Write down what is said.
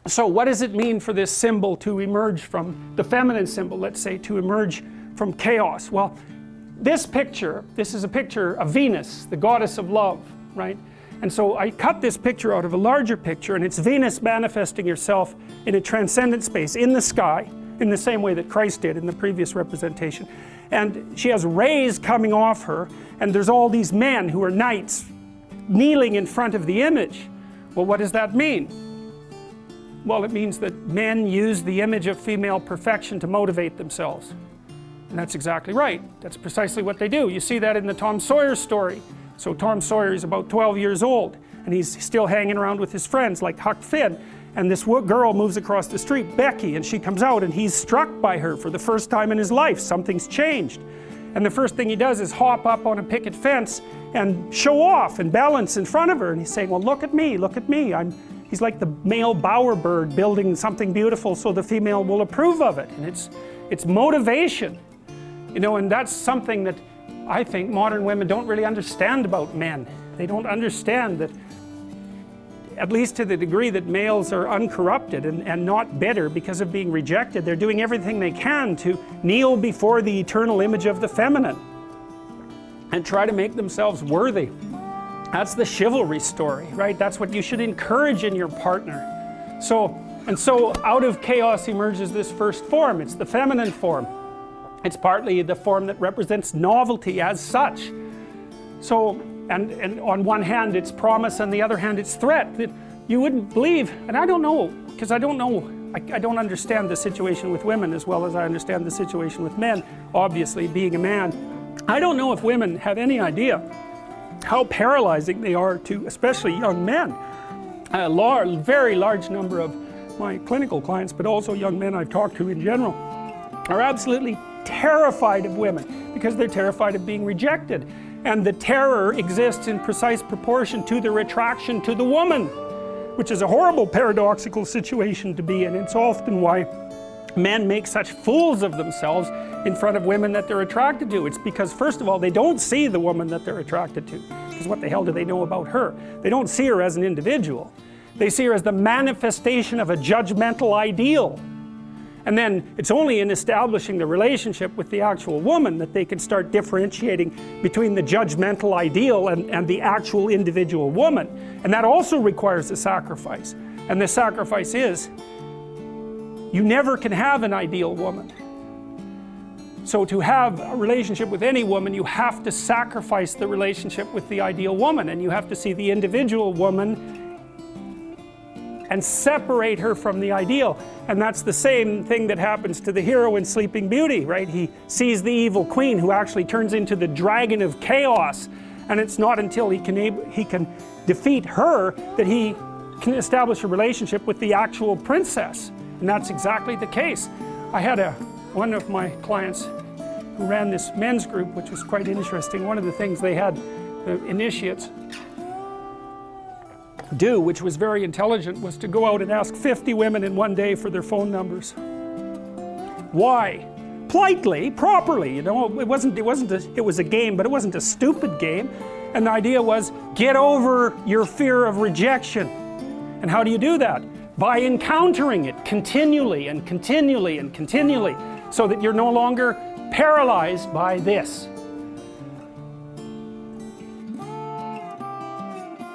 So what does it mean for this symbol to emerge from, the feminine symbol, let's say, to emerge from chaos? Well, this is a picture of Venus, the goddess of love, right? And so I cut this picture out of a larger picture, and it's Venus manifesting herself in a transcendent space, in the sky, in the same way that Christ did in the previous representation. And she has rays coming off her, and there's all these men who are knights kneeling in front of the image. Well, what does that mean? Well, it means that men use the image of female perfection to motivate themselves. And that's exactly right. That's precisely what they do. You see that in the Tom Sawyer story. So Tom Sawyer is about 12 years old, and he's still hanging around with his friends like Huck Finn. And this girl moves across the street, Becky, and she comes out, and he's struck by her for the first time in his life. Something's changed. And the first thing he does is hop up on a picket fence and show off and balance in front of her. And he's saying, well, look at me, look at me. He's like the male bowerbird building something beautiful so the female will approve of it. And it's motivation. You know, and that's something that I think modern women don't really understand about men. They don't understand that, at least to the degree that males are uncorrupted and not bitter because of being rejected, they're doing everything they can to kneel before the eternal image of the feminine and try to make themselves worthy. That's the chivalry story, right? That's what you should encourage in your partner. So out of chaos emerges this first form. It's the feminine form. It's partly the form that represents novelty as such. So, and on one hand it's promise, on the other hand it's threat. That you wouldn't believe, and I don't know, because I don't understand the situation with women as well as I understand the situation with men, obviously, being a man. I don't know if women have any idea how paralyzing they are to, especially young men. A very large number of my clinical clients, but also young men I've talked to in general, are absolutely terrified of women because they're terrified of being rejected. And the terror exists in precise proportion to the attraction to the woman, which is a horrible paradoxical situation to be in. It's often why men make such fools of themselves in front of women that they're attracted to. It's because, first of all, they don't see the woman that they're attracted to. Because what the hell do they know about her? They don't see her as an individual. They see her as the manifestation of a judgmental ideal. And then it's only in establishing the relationship with the actual woman that they can start differentiating between the judgmental ideal and the actual individual woman. And that also requires a sacrifice. And the sacrifice is, you never can have an ideal woman. So to have a relationship with any woman, you have to sacrifice the relationship with the ideal woman, and you have to see the individual woman and separate her from the ideal. And that's the same thing that happens to the hero in Sleeping Beauty, right? He sees the evil queen who actually turns into the dragon of chaos, and it's not until he can defeat her that he can establish a relationship with the actual princess. And that's exactly the case. I had one of my clients who ran this men's group, which was quite interesting. One of the things they had the initiates do, which was very intelligent, was to go out and ask 50 women in one day for their phone numbers. Why? Politely, properly, you know. It was a game, but it wasn't a stupid game. And the idea was, get over your fear of rejection. And how do you do that? By encountering it continually and continually and continually, so that you're no longer paralyzed by this.